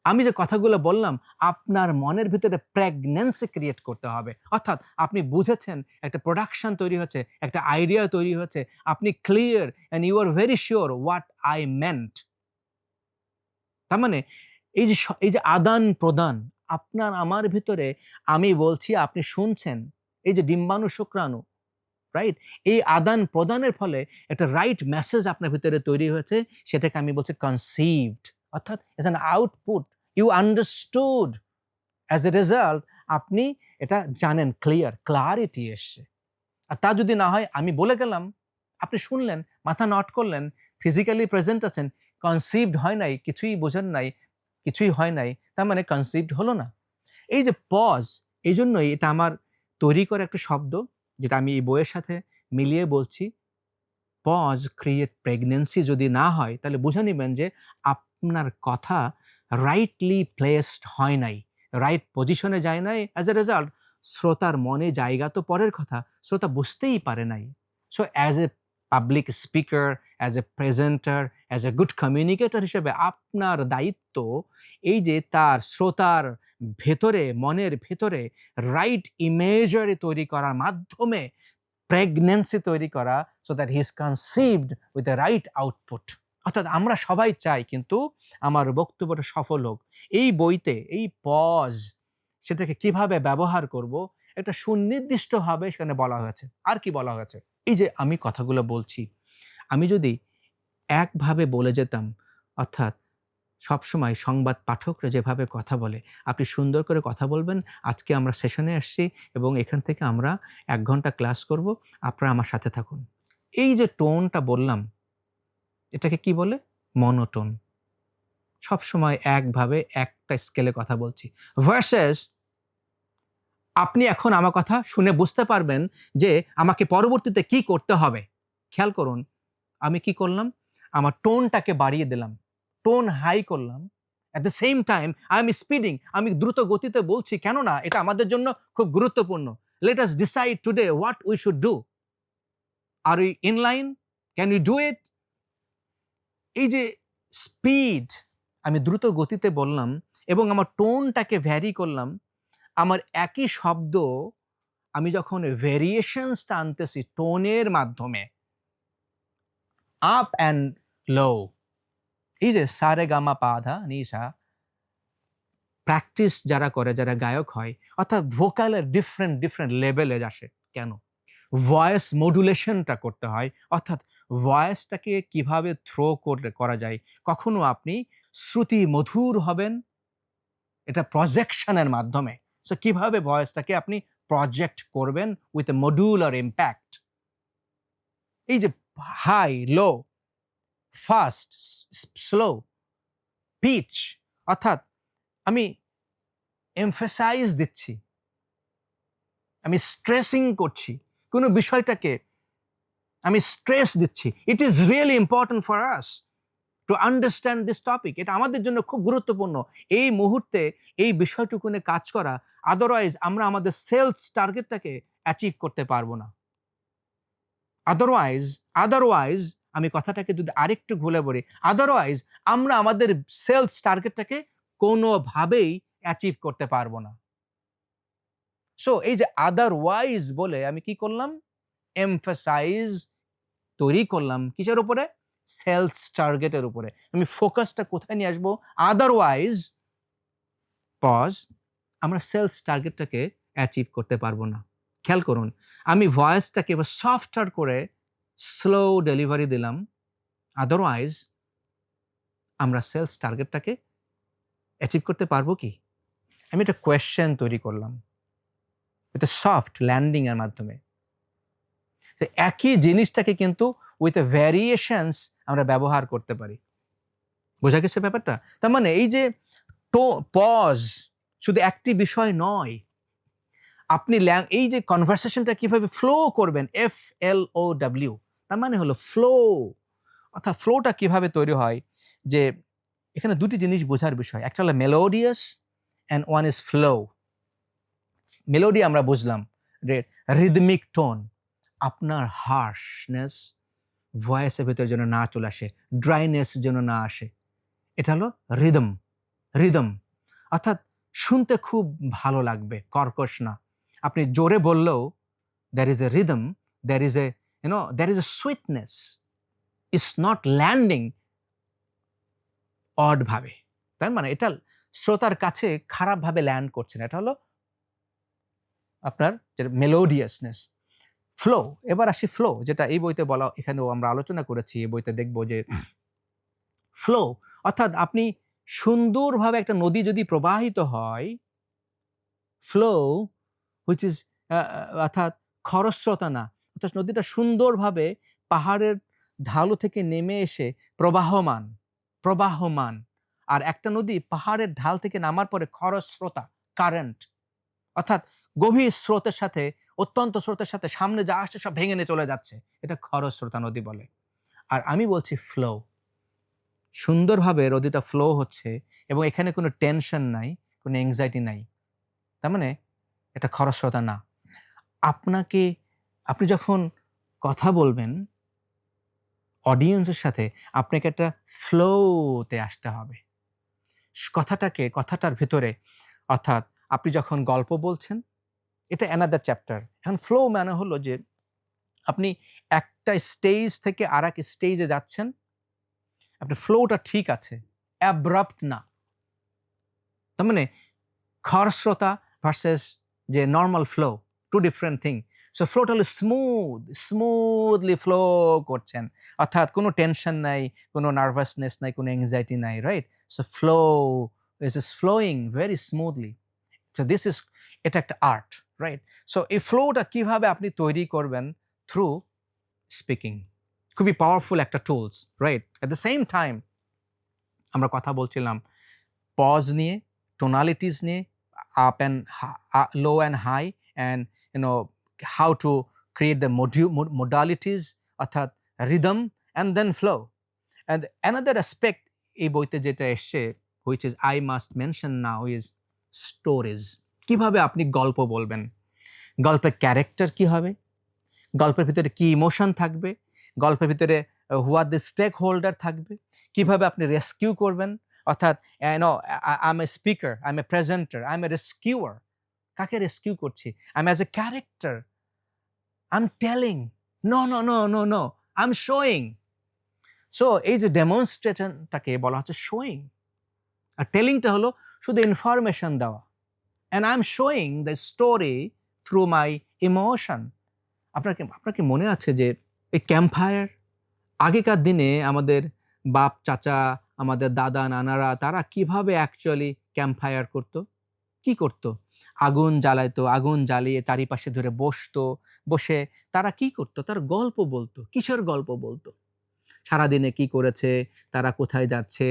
আমি যে কথাগুলো বললাম আপনার মনের ভিতরে প্রেগন্যান্সি ক্রিয়েট করতে হবে। অর্থাৎ আপনি বুঝেছেন একটা প্রোডাকশন তৈরি হচ্ছে, একটা আইডিয়া তৈরি হচ্ছে। আপনি clear and you are very sure what I meant. তার মানে এই যে আদান-প্রদান আপনার আমার ভিতরে আমি বলছি আপনি শুনছেন। এই যে ডিম্বাণু শুক্রাণু, রাইট? এই আদান-প্রদানের ফলে একটা রাইট মেসেজ আপনার ভিতরে তৈরি হয়েছে। সেটাকে আমি বলছি কনসিভড। অর্থাৎ it's an output. You understood. As a result আপনি এটা জানেন, ক্লারিটি এসছে। আর তা যদি না হয় আমি বলে গেলাম, আপনি শুনলেন, মাথা নট করলেন, ফিজিক্যালি প্রেজেন্ট আছেন, কনসিভড হয় নাই, কিছুই বোঝেন নাই, কিছুই হয় নাই, তার মানে কনসিভড হলো না। এই যে পজ, এইজন্যই এটা আমার তৈরি করা একটা শব্দ যেটা আমি এই বইয়ের সাথে মিলিয়ে বলছি। পজ ক্রিয়েট প্রেগন্যান্সি যদি না হয় তাহলে বুঝে নিবেন যে আপনার কথা রাইটলি প্লেসড হয় নাই। রাইট পজিশনে যায় নাই, অ্যাজ এ রেজাল্ট শ্রোতার মনে জায়গা তো পরের কথা, শ্রোতা বুঝতেই পারে নাই। So as a public speaker, as a presenter, as a good communicator হিসেবে আপনার দায়িত্ব এই যে তার শ্রোতার ভেতরে, মনের ভেতরে রাইট ইমেজারি তৈরি করার মাধ্যমে প্রেগন্যান্সি তৈরি করা, so that he is conceived with the right output. অর্থাৎ আমরা সবাই চাই কিন্তু আমার বক্তব্যটা সফল হোক। এই বইতে এই পজ সেটাকে কিভাবে ব্যবহার করব একটা সুনির্দিষ্টভাবে সেখানে বলা হয়েছে। আর কি বলা হয়েছে? এই যে আমি কথাগুলো বলছি, আমি যদি একভাবে বলে যেতাম, অর্থাৎ সবসময় সংবাদ পাঠকরা যেভাবে কথা বলে, আপনি সুন্দর করে কথা বলবেন, আজকে আমরা সেশনে আসছি এবং এখান থেকে আমরা ১ ঘন্টা ক্লাস করব, আপনারা আমার সাথে থাকুন। এই যে টোনটা বললাম, এটাকে কি বলে? মনোটোন। সবসময় একভাবে একটা স্কেলে কথা বলছি। ভার্সাস আপনি এখন আমার কথা শুনে বুঝতে পারবেন যে আমাকে পরবর্তীতে কি করতে হবে। খেয়াল করুন, আমি কি করলাম? আমার টোনটাকে বাড়িয়ে দিলাম। টোন হাই করলাম। এট the same time I am speeding. আমি দ্রুত গতিতে বলছি, কেননা এটা আমাদের জন্য খুব গুরুত্বপূর্ণ। Let us decide today what we should do. Are we in line? Can we do it? এই যে স্পিড, আমি দ্রুত গতিতে বললাম এবং আমার টোনটাকে ভ্যারি করলাম। আমার একই শব্দ আমি যখন ভেরিয়েশনসটা আনতেছি টোনের মাধ্যমে, আপ অ্যান্ড লো, এই যে সা রে গা মা পা ধা নি সা, প্র্যাকটিস যারা করে, যারা গায়ক হয়, অর্থাৎ ভোকালের ডিফারেন্ট লেভেলে আসে। কেন? ভয়েস মডুলেশনটা করতে হয়, অর্থাৎ ভয়েসটাকে কিভাবে থ্রো করা যায়। কখনো আপনি শ্রুতি মধুর হবেন, এটা প্রজেকশনের মাধ্যমে। সো কিভাবে ভয়েসটাকে আপনি প্রজেক্ট করবেন উইথ এ মডুলার ইমপ্যাক্ট। এই যে হাই, লো, ফাস্ট, স্লো, পিচ, অর্থাৎ আমি এমফাসাইজ দিচ্ছি, আমি স্ট্রেসিং করছি, কোনো বিষয়টাকে আমি স্ট্রেস দিচ্ছি। It is really important for us to understand this topic. এটা আমাদের জন্য খুব গুরুত্বপূর্ণ এই মুহূর্তে এই বিষয়টুকু নিয়ে কাজ করা। আদারওয়াইজ আমরা আমাদের সেলস টার্গেটটাকে অ্যাচিভ করতে পারবো না। আদারওয়াইজ আমি কথাটাকে যদি আরেকটু ঘুরে বলি, আদারওয়াইজ আমরা আমাদের সেলস টার্গেটটাকে কোনোভাবেই অ্যাচিভ করতে পারবো না। সো এই যে আদারওয়াইজ বলে আমি কি করলাম? এমফাসাইজ তৈরি করলাম কিসের উপরে? সেলস টার্গেটের উপরে। আমি ফোকাসটা কোথায় নিয়ে আসবো? আদারওয়াইজ পজ, আমরা সেলস টার্গেটটাকে অ্যাচিভ করতে পারবো না। খেয়াল করুন, আমি ভয়েসটাকে এবার সফটার করে স্লো ডেলিভারি দিলাম। আদারওয়াইজ আমরা সেলস টার্গেটটাকে অ্যাচিভ করতে পারবো কি? আমি একটা কোয়েশ্চেন তৈরি করলাম। এটা সফট ল্যান্ডিং এর মাধ্যমে। তো একই জিনিসটাকে কিন্তু উইথ এ ভ্যারিয়েশনস আমরা ব্যবহার করতে পারি। বোঝা গেছে ব্যাপারটা? তার মানে এই যে পজ শুধু একটি বিষয় নয়। আপনি এই যে কনভারসেশনটা কিভাবে ফ্লো করবেন, FLOW, তার মানে হলো ফ্লো। অর্থাৎ ফ্লোটা কিভাবে তৈরি হয়, যে এখানে দুটি জিনিস বোঝার বিষয়। একটা হলো melodious and one is flow. Melody আমরা বুঝলাম, রিদমিক টোন। আপনার হার্শনেস ভয়েসের ভেতরে যেন না চলে আসে, ড্রাইনেস যেন না আসে। এটা হলো রিদম। অর্থাৎ শুনতে খুব ভালো লাগবে, কর্কশ না। আপনি জোরে বললেও there is a rhythm, there is a sweetness. It's not landing odd ভাবে। তার মানে এটা শ্রোতার কাছে খারাপভাবে ল্যান্ড করছে না। এটা হলো আপনার যেটা মেলোডিয়াসনেস। ফ্লো, এবার আসি ফ্লো, যেটা এই বইতে বলা, এখানেও আমরা আলোচনা করেছি। এই বইতে দেখব যে ফ্লো অর্থাৎ আপনি সুন্দরভাবে একটা নদী যদি প্রবাহিত হয়, ফ্লো হুইচ ইজ অর্থাৎ খরস্রোতা না, অর্থাৎ নদীটা সুন্দরভাবে পাহাড়ের ঢালু থেকে নেমে এসে প্রবাহমান। আর একটা নদী পাহাড়ের ঢাল থেকে নামার পরে খরস্রোতা, কারেন্ট, অর্থাৎ গভীর স্রোতের সাথে, অত্যন্ত স্রোতের সাথে সামনে যা আসছে সব ভেঙে নিয়ে চলে যাচ্ছে। এটা খরস্রোতা নদী বলে। আর আমি বলছি ফ্লো। সুন্দরভাবে নদীটা ফ্লো হচ্ছে এবং এখানে কোনো টেনশন নাই, কোনো অ্যাংজাইটি নাই। তার মানে এটা খরস্রোতা না। আপনি যখন কথা বলবেন অডিয়েন্সের সাথে, আপনাকে একটা ফ্লোতে আসতে হবে। কথাটার ভিতরে, অর্থাৎ আপনি যখন গল্প বলছেন, এটা অ্যানাদার চ্যাপ্টার। এখন ফ্লো মানে হলো যে আপনি একটা স্টেজ থেকে আরেক স্টেজে যাচ্ছেন, আপনার ফ্লোটা ঠিক আছে, অ্যাব্রাপ্ট না। তার মানে খরস্রোতা ভার্সেস যে normal flow, two different thing. So ফ্লোটা হলো স্মুথলি ফ্লো করছেন, অর্থাৎ কোনো টেনশন নাই, কোনো নার্ভাসনেস নাই, কোনো অ্যাংজাইটি নাই, right? So flow is flowing very smoothly. So this is, এটা একটা আর্ট, রাইট? সো এই ফ্লোটা কিভাবে আপনি তৈরি করবেন? Through speaking. খুবই পাওয়ারফুল একটা tools, right? At the same time আমরা কথা বলছিলাম পজ নিয়ে, টোনালিটিস নিয়ে, up and low and high, and how to create the modalities, অর্থাৎ rhythm and then flow. And another aspect এই বইতে যেটা এসছে, which is I must mention now, is stories. কিভাবে আপনি গল্প বলবেন, গল্পের ক্যারেক্টার কি হবে, গল্পের ভিতরে কি ইমোশন থাকবে, গল্পের ভিতরে who are the stakeholder থাকবে, কিভাবে আপনি রেস্কিউ করবেন, অর্থাৎ I am a speaker, I am a presenter, I am a rescuer. কাকে রেস্কিউ করছি? I am as a character, I am telling, no, I am showing. So এই যে ডেমনস্ট্রেশনটাকে বলা হচ্ছে শোয়িং, আর টেলিংটা হলো শুধু ইনফরমেশন দেওয়া। And I am showing the story through my emotion. আপনার কি মনে আছে যে এই ক্যাম্প ফায়ার, আগেকার দিনে আমাদের বাপ চাচা, আমাদের দাদা নানারা, তারা কিভাবে অ্যাকচুয়ালি ক্যাম্প ফায়ার করতো? কি করতো? আগুন জ্বালাইতো, আগুন জ্বালিয়ে চারিপাশে ধরে বসতো, বসে তারা কি করতো? তারা গল্প বলতো। কিসের গল্প বলতো? সারাদিনে কি করেছে, তারা কোথায় যাচ্ছে,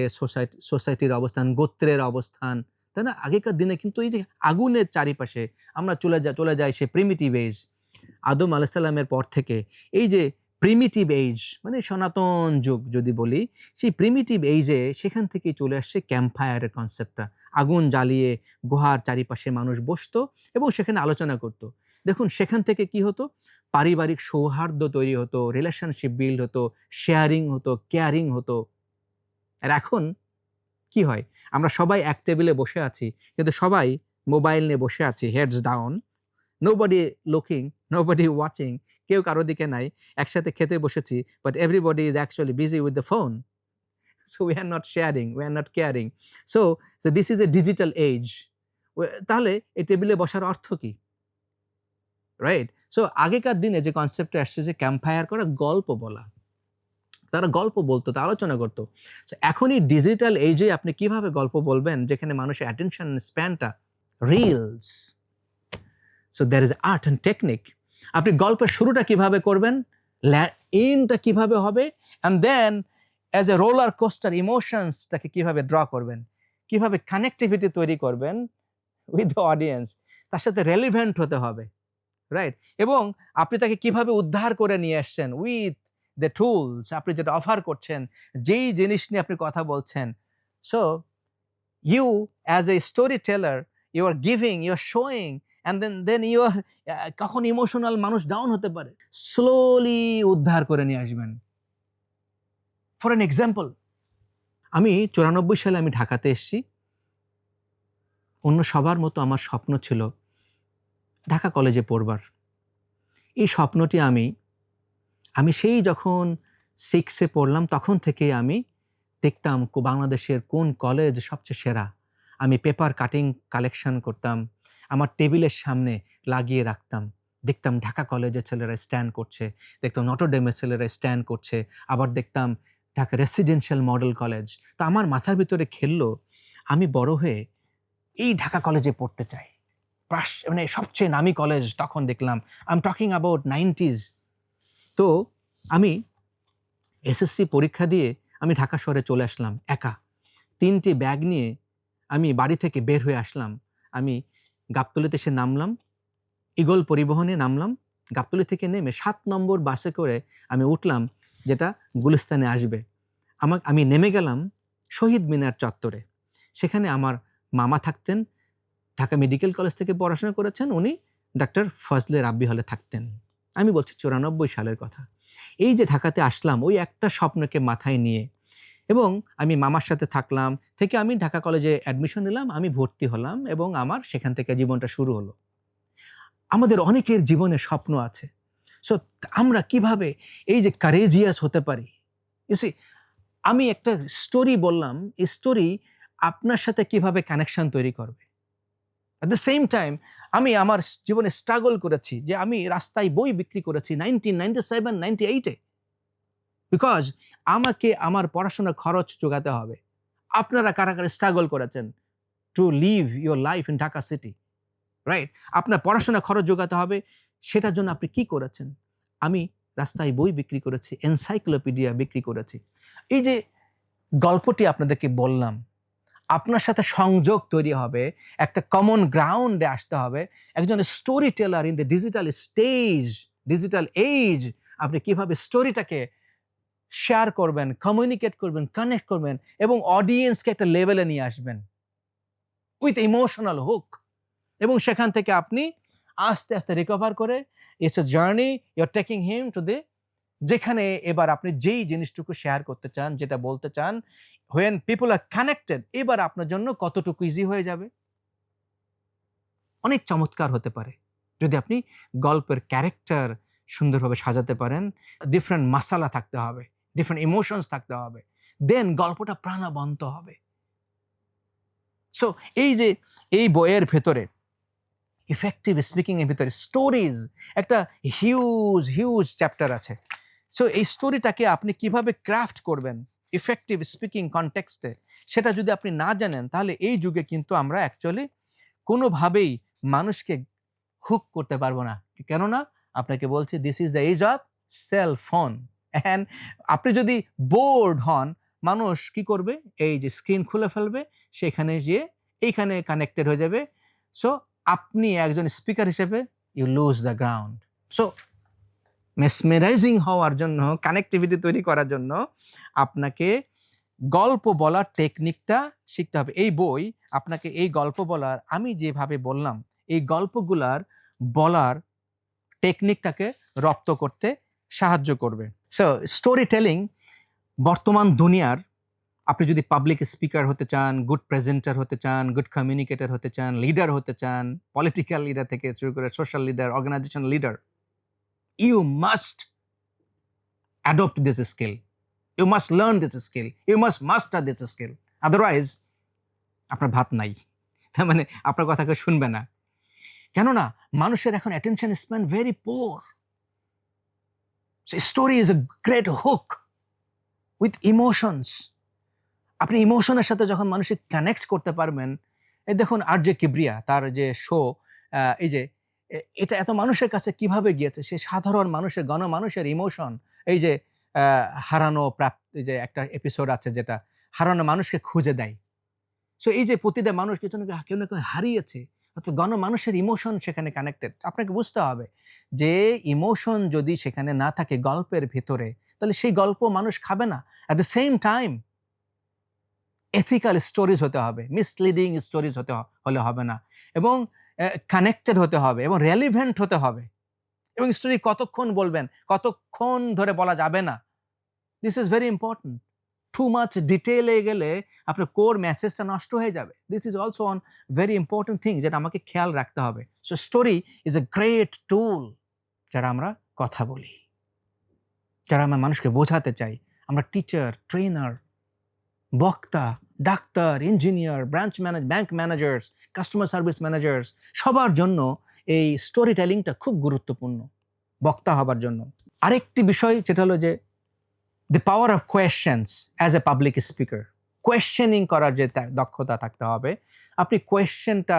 সোসাইটির অবস্থান, গোত্রের অবস্থান, তাই না? আগেকার দিনে কিন্তু এই যে আগুনের চারিপাশে আমরা চলে যাই সে প্রিমিটিভ এজ, আদম আলাইহিস সালামের পর থেকে এই যে প্রিমিটিভ এজ, মানে সনাতন যুগ যদি বলি, সেই প্রিমিটিভ এইজে সেখান থেকেই চলে আসছে ক্যাম্প ফায়ারের কনসেপ্টটা। আগুন জ্বালিয়ে গুহার চারিপাশে মানুষ বসতো এবং সেখানে আলোচনা করত। দেখুন সেখান থেকে কি হতো? পারিবারিক সৌহার্দ্য তৈরি হতো, রিলেশনশিপ বিল্ড হতো, শেয়ারিং হতো, কেয়ারিং হতো। আর এখন কি হয়? আমরা সবাই এক টেবিলে বসে আছি, কিন্তু সবাই মোবাইল নিয়ে বসে আছি, heads down, nobody looking, nobody watching, কেউ কারো দিকে নাই। একসাথে খেতে বসেছি, but everybody is actually busy with the phone. So we are not sharing, we are not caring. So this is a digital age. তাহলে এই টেবিলে বসার অর্থ কি? রাইট? সো আগেকার দিনে যে কনসেপ্টটা আসছে যে ক্যাম্প ফায়ার করা, গল্প বলা। তারা গল্প বলতো, তা আলোচনা করতো। সো এখন এই ডিজিটাল এজে আপনি কিভাবে গল্প বলবেন যেখানে মানুষের অ্যাটেনশন স্প্যানটা reels. So there is art and technique. আপনি গল্পের শুরুটা কিভাবে করবেন, এন্ডটা কিভাবে হবে, and then as a roller coaster ইমোশনসটাকে কিভাবে ড্র করবেন, কিভাবে কানেক্টিভিটি তৈরি করবেন উইথ দ্য অডিয়েন্স, তার সাথে রেলিভেন্ট হতে হবে, রাইট? এবং আপনি তাকে কিভাবে উদ্ধার করে নিয়ে আসছেন উইথ দ্য টুলস, আপনি যেটা অফার করছেন, যেই জিনিস নিয়ে আপনি কথা বলছেন। So you as a storyteller, you are giving, you are showing, and then you are কখন ইমোশনাল মানুষ ডাউন হতে পারে, স্লোলি উদ্ধার করে নিয়ে আসবেন। ফর অ্যান এক্সাম্পল, আমি 94 সালে আমি ঢাকাতে এসেছি। অন্য সবার মতো আমার স্বপ্ন ছিল ঢাকা কলেজে পড়বার। এই স্বপ্নটি আমি সেই যখন 6 এ পড়লাম তখন থেকে আমি দেখতাম বাংলাদেশের কোন কলেজ সবচেয়ে সেরা। আমি পেপার কাটিং কালেকশন করতাম, আমার টেবিলের সামনে লাগিয়ে রাখতাম। দেখতাম ঢাকা কলেজের ছেলেরা স্ট্যান্ড করছে, দেখতাম নটরডেমের ছেলেরা স্ট্যান্ড করছে, আবার দেখতাম ঢাকা রেসিডেন্সিয়াল মডেল কলেজ। তো আমার মাথার ভিতরে খেললো, আমি বড় হয়ে এই ঢাকা কলেজে পড়তে চাই। মানে সবচেয়ে নামি কলেজ তখন দেখলাম। I am talking about 90s। তো আমি এসএসসি পরীক্ষা দিয়ে আমি ঢাকা শহরে চলে আসলাম একা। ৩টি ব্যাগ নিয়ে আমি বাড়ি থেকে বের হয়ে আসলাম। আমি গাবতলীতে এসে নামলাম, ঈগল পরিবহনে নামলাম। গাবতলী থেকে নেমে ৭ নম্বর বাসে করে আমি উঠলাম, যেটা গুলিস্তানে আসবে। আমি নেমে গেলাম শহীদ মিনার চত্বরে। সেখানে আমার মামা থাকতেন, ঢাকা মেডিকেল কলেজ থেকে পড়াশোনা করেছেন, উনি ডাক্তার ফজলে রাব্বি হলে থাকতেন। আমি বলছি 94 সালের কথা। এই যে ঢাকাতে আসলাম ওই একটা স্বপ্নকে মাথায় নিয়ে, এবং আমি মামার সাথে থাকলাম, থেকে আমি ঢাকা কলেজে অ্যাডমিশন নিলাম, আমি ভর্তি হলাম এবং আমার সেখান থেকে জীবনটা শুরু হলো। আমাদের অনেকের জীবনে স্বপ্ন আছে। সো আমরা কিভাবে এই যে কারেজিয়াস হতে পারি? ইউ সি, আমি একটা স্টোরি বললাম, এই স্টোরি আপনার সাথে কিভাবে কানেকশন তৈরি করবে। এট দ্য সেম টাইম আমি আমার জীবনে স্ট্রাগল করেছি, যে আমি রাস্তায় বই বিক্রি করেছি 1997, 98-এ। বিকজ আমাকে আমার পড়াশোনার খরচ জোগাতে হবে। আপনারা কারা, কারা স্ট্রাগল করেছেন to live your life in Dhaka city, right? আপনার পড়াশোনার খরচ জোগাতে হবে, সেটার জন্য আপনি কি করেছেন? আমি রাস্তায় বই বিক্রি করেছি, এনসাইক্লোপিডিয়া বিক্রি করেছি। এই যে গল্পটি আপনাদেরকে বললাম, আপনার সাথে সংযোগ তৈরি হবে, একটা কমন গ্রাউন্ডে আসতে হবে। একজন storyteller in the digital stage, digital age, আপনি কিভাবে স্টোরিটাকে শেয়ার করবেন, কমিউনিকেট করবেন, কানেক্ট করবেন এবং অডিয়েন্সকে একটা লেভেলে নিয়ে আসবেন উইথ ইমোশনাল হুক, এবং সেখান থেকে আপনি আস্তে আস্তে রিকভার করে, it's a journey, you are taking him to the, যেখানে এবার আপনি যেই জিনিসটুকু শেয়ার করতে চান, যেটা বলতে চান, when people are connected, এবার আপনার জন্য কতটুকু ইজি হয়ে যাবে। অনেক চমৎকার হতে পারে যদি আপনি গল্পের ক্যারেক্টার সুন্দরভাবে সাজাতে পারেন। ডিফারেন্ট মাসালা থাকতে হবে, ডিফারেন্ট ইমোশনস থাকতে হবে, দেন গল্পটা প্রাণবন্ত হবে। সো এই যে এই বইয়ের ভেতরে ইফেক্টিভ স্পিকিং এর ভিতরে স্টোরিজ একটা হিউজ হিউজ চ্যাপ্টার আছে। সো এই স্টোরিটাকে আপনি কিভাবে ক্রাফট করবেন ইফেক্টিভ স্পিকিং কনটেক্সটে, সেটা যদি আপনি না জানেন, তাহলে এই যুগে কিন্তু আমরা অ্যাকচুয়ালি কোনোভাবেই মানুষকে হুক করতে পারবো না। কেননা আপনাকে বলছি, this is the age of cell phone. And আপনি যদি বোর্ড হন, মানুষ কি করবে? এই যে স্ক্রিন খুলে ফেলবে, সেখানে গিয়ে এইখানে কানেক্টেড হয়ে যাবে। সো আপনি একজন স্পিকার হিসেবে you lose the ground. So mesmerising হওয়ার জন্য, কানেক্টিভিটি তৈরি করার জন্য আপনাকে গল্প বলার টেকনিকটা শিখতে হবে। এই বই আপনাকে এই গল্প বলার, আমি যেভাবে বললাম, এই গল্পগুলার বলার টেকনিকটাকে রপ্ত করতে সাহায্য করবে। সো স্টোরি টেলিং বর্তমান দুনিয়ার, আপনি যদি পাবলিক স্পিকার হতে চান, গুড প্রেজেন্টার হতে চান, গুড কমিউনিকেটর হতে চান, লিডার হতে চান, পলিটিক্যাল লিডার থেকে শুরু করে social leader, organisation leader, you must adopt this skill, you must learn this skill, you must master this skill. Otherwise আপনার ভাত নাই, তার মানে আপনার কথা কেউ শুনবে না। কেননা মানুষের এখন attention span very poor. Story is a great hook with emotions. আপনি ইমোশনের সাথে যখন মানুষকে কানেক্ট করতে পারবেন, এই দেখুন আর জে কিবরিয়া, তার যে শো, এই যে এটা এত মানুষের কাছে কিভাবে গিয়েছে, সে সাধারণ মানুষের, গণমানুষের ইমোশন, এই যে হারানো প্রাপ্তি, যে একটা এপিসোড আছে যেটা হারানো মানুষকে খুঁজে দেয়। সো এই যে প্রতিটা মানুষ কিছু না কেউ না কেউ হারিয়েছে, অর্থাৎ গণমানুষের ইমোশন সেখানে কানেক্টেড। আপনাকে বুঝতে হবে যে ইমোশন যদি সেখানে না থাকে গল্পের ভিতরে, তাহলে সেই গল্প মানুষ খাবে না। At the same time ethical stories হতে হবে, মিসলিডিং স্টোরিজ হলে হবে না, এবং কানেক্টেড হতে হবে এবং রেলিভেন্ট হতে হবে। এবং স্টোরি কতক্ষণ বলবেন, কতক্ষণ ধরে বলা যাবে না, this is very important. Too much ডিটেইলে গেলে আপনার কোর মেসেজটা নষ্ট হয়ে যাবে। This is also one very important thing, যেটা আমাকে খেয়াল রাখতে হবে। So story is a great tool. যারা আমরা কথা বলি, যারা আমরা মানুষকে বোঝাতে চাই, আমরা টিচার, ট্রেনার, বক্তা, doctor, engineer, bank managers, customer service managers, সবার জন্য এই স্টোরি টেলিংটা খুব গুরুত্বপূর্ণ বক্তা হবার জন্য। আরেকটি বিষয় যেটা হলো যে the power of questions as a public speaker. Questioning করার যে দক্ষতা থাকতে হবে, আপনি কোয়েশ্চেনটা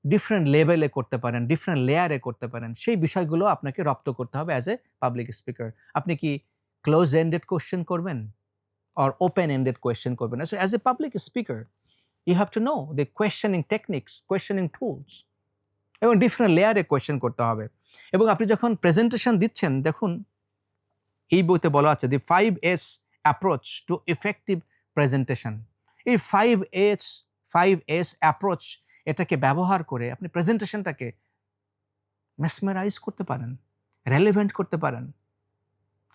ডিফারেন্ট লেভেলে করতে পারেন, ডিফারেন্ট লেয়ারে করতে পারেন, সেই বিষয়গুলো আপনাকে রপ্ত করতে হবে অ্যাজ এ পাবলিক স্পিকার। আপনি কি ক্লোজ এন্ডেড কোয়েশ্চেন করবেন or open-ended question করবেন? So as a public speaker, you have to know the questioning techniques, questioning tools, এবং ডিফারেন্ট লেয়ারে কোয়েশ্চেন করতে হবে। এবং আপনি যখন প্রেজেন্টেশন দিচ্ছেন, দেখুন এই বইতে বলা আছে the 5S approach to effective presentation. এই 5S approach এটাকে ব্যবহার করে আপনি প্রেজেন্টেশনটাকে মেসমেরাইজ করতে পারেন, রেলেভেন্ট করতে পারেন।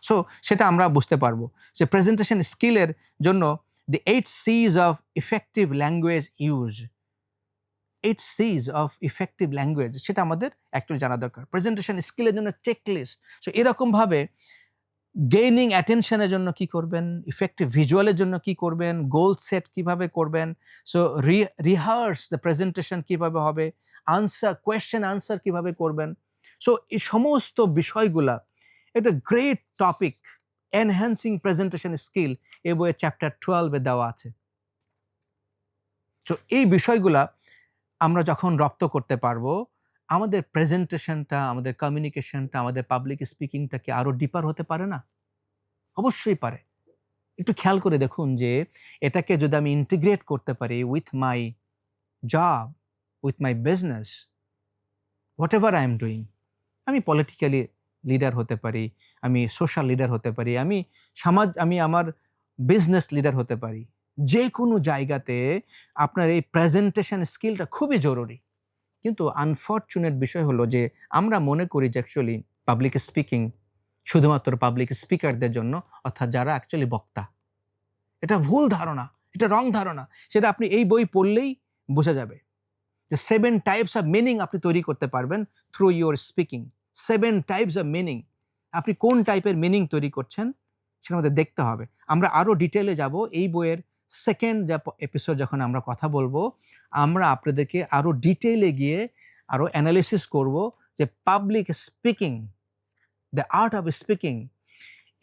সো সেটা আমরা বুঝতে পারবো যে প্রেজেন্টেশন স্কিলের জন্য the 8 C's of effective language use, 8 C's of effective language, সেটা আমাদের অ্যাকচুয়ালি জানা দরকার। প্রেজেন্টেশন স্কিলের জন্য চেকলিস্ট। সো এরকমভাবে গেইনিং অ্যাটেনশনের জন্য কি করবেন, ইফেক্টিভ ভিজুয়ালের জন্য কি করবেন, গোল সেট কিভাবে করবেন, সো রিহার্স দ্য প্রেজেন্টেশন কিভাবে হবে, কোয়েশ্চেন আনসার কিভাবে করবেন। সো এই সমস্ত বিষয়গুলা একটা great topic, enhancing presentation skill, এই বইয়ের চ্যাপ্টার 12-এ দেওয়া আছে। সো এই বিষয়গুলা আমরা যখন রপ্ত করতে পারবো, আমাদের প্রেজেন্টেশনটা, আমাদের কমিউনিকেশনটা, আমাদের পাবলিক স্পিকিংটা কি আরো ডিপার হতে পারে না? অবশ্যই পারে। একটু খেয়াল করে দেখুন যে এটাকে যদি আমি ইন্টিগ্রেট করতে পারি with my job, with my business, what ever I am doing, আমি পলিটিক্যালি লিডার হতে পারি, আমি সোশ্যাল লিডার হতে পারি, আমি আমার বিজনেস লিডার হতে পারি। যে কোনো জায়গাতে আপনার এই প্রেজেন্টেশন স্কিলটা খুবই জরুরি। কিন্তু আনফরচুনেট বিষয় হলো যে আমরা মনে করি যে অ্যাকচুয়ালি পাবলিক স্পিকিং শুধুমাত্র পাবলিক স্পিকারদের জন্য, অর্থাৎ যারা অ্যাকচুয়ালি বক্তা। এটা ভুল ধারণা, এটা রং ধারণা। সেটা আপনি এই বই পড়লেই বোঝা যাবে যে 7 টাইপস অফ মিনিং আপনি তৈরি করতে পারবেন through your speaking. 7 types of meaning. আপনি কোন টাইপের মিনিং তৈরি করছেন সেটা আমাদের দেখতে হবে। আমরা আরো ডিটেইলে যাব এই বইয়ের সেকেন্ড এপিসোড যখন আমরা কথা বলবো, আমরা আপনাদেরকে আরো ডিটেইলে গিয়ে আরো অ্যানালিসিস করব যে public speaking, the art of speaking,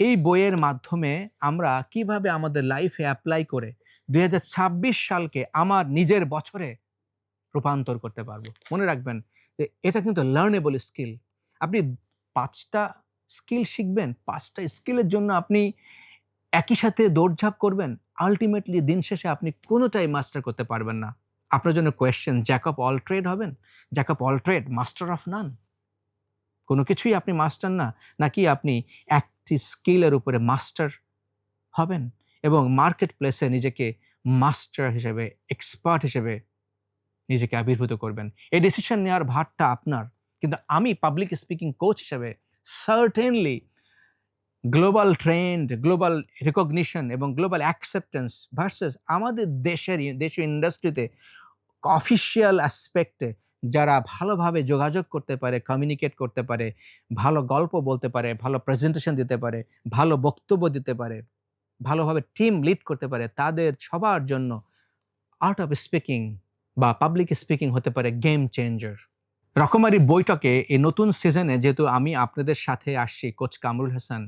এই বইয়ের মাধ্যমে আমরা কিভাবে আমাদের লাইফে অ্যাপ্লাই করে 2026 সালকে আমার নিজের বছরে রূপান্তর করতে পারবো। মনে রাখবেন যে এটা কিন্তু লার্নেবল স্কিল। আপনি 5টা স্কিল শিখবেন, 5টা স্কিলের জন্য আপনি একই সাথে দৌড়ঝাঁপ করবেন, আলটিমেটলি দিন শেষে আপনি কোনোটাই মাস্টার করতে পারবেন না। আপনার জন্য question, jack of all trade হবেন, jack of all trade, master of none. কোনো কিছুই আপনি মাস্টার না, নাকি আপনি একটি স্কিলের উপরে মাস্টার হবেন এবং মার্কেট প্লেসে নিজেকে মাস্টার হিসেবে, এক্সপার্ট হিসেবে নিজেকে আবির্ভূত করবেন। এই ডিসিশন নেওয়ার ভারটা আপনার। কিন্তু আমি পাবলিক স্পিকিং কোচ হিসেবে certainly global trend, global recognition এবং গ্লোবাল অ্যাকসেপ্টেন্স ভার্সেস আমাদের দেশীয় ইন্ডাস্ট্রিতে অফিসিয়াল অ্যাসপেক্টে যারা ভালোভাবে যোগাযোগ করতে পারে, কমিউনিকেট করতে পারে, ভালো গল্প বলতে পারে, ভালো প্রেজেন্টেশন দিতে পারে, ভালো বক্তব্য দিতে পারে, ভালোভাবে টিম লিড করতে পারে, তাদের সবার জন্য আর্ট অফ স্পিকিং বা পাবলিক স্পিকিং হতে পারে গেম চেঞ্জার। রকমারি বৈঠকে এই নতুন সিজনে যেহেতু আমি আপনাদের সাথে আসছি, কোচ কামরুল হাসান,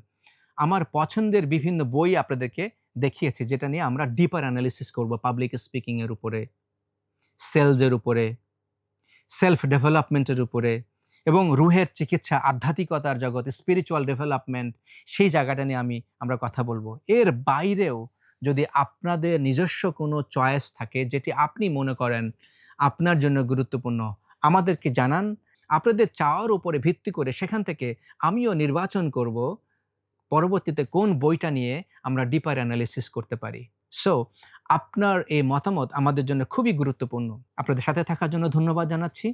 আমার পছন্দের বিভিন্ন বই আপনাদেরকে দেখিয়েছি, যেটা নিয়ে আমরা ডিপার অ্যানালিসিস করব পাবলিক স্পিকিং এর উপরে, সেলসের উপরে, সেলফ ডেভেলপমেন্টের উপরে এবং রুহের চিকিৎসা, আধ্যাত্মিকতার জগৎ, স্পিরিচুয়াল ডেভেলপমেন্ট, সেই জায়গাটা নিয়ে আমরা কথা বলবো। এর বাইরেও যদি আপনাদের নিজস্ব কোনো চয়েস থাকে যেটি আপনি মনে করেন আপনার জন্য গুরুত্বপূর্ণ, আমাদেরকে জানান। আপনাদের চাওয়ার উপরে ভিত্তি করে সেখান থেকে আমিও নির্বাচন করব পরবর্তীতে কোন বইটা নিয়ে আমরা ডিপার অ্যানালিসিস করতে পারি। সো আপনার এই মতামত আমাদের জন্য খুবই গুরুত্বপূর্ণ। আপনাদের সাথে থাকার জন্য ধন্যবাদ জানাচ্ছি।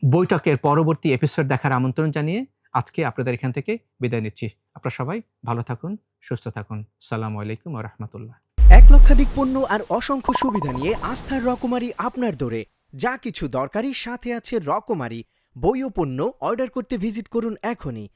বৈঠকের পরবর্তী এপিসোড দেখার আমন্ত্রণ জানিয়ে আজকে আপনাদের এখান থেকে বিদায় নিচ্ছি। আপনারা সবাই ভালো থাকুন, সুস্থ থাকুন। আসসালামু আলাইকুম ওয়া রাহমাতুল্লাহ। 1 লক্ষাধিক পণ্য আর অসংখ্য সুবিধা নিয়ে আস্থার রকমারি আপনার দৌড়ে। যা কিছু দরকারি সাথে আছে রকমারি। বই ও পণ্য অর্ডার করতে ভিজিট করুন এখনই।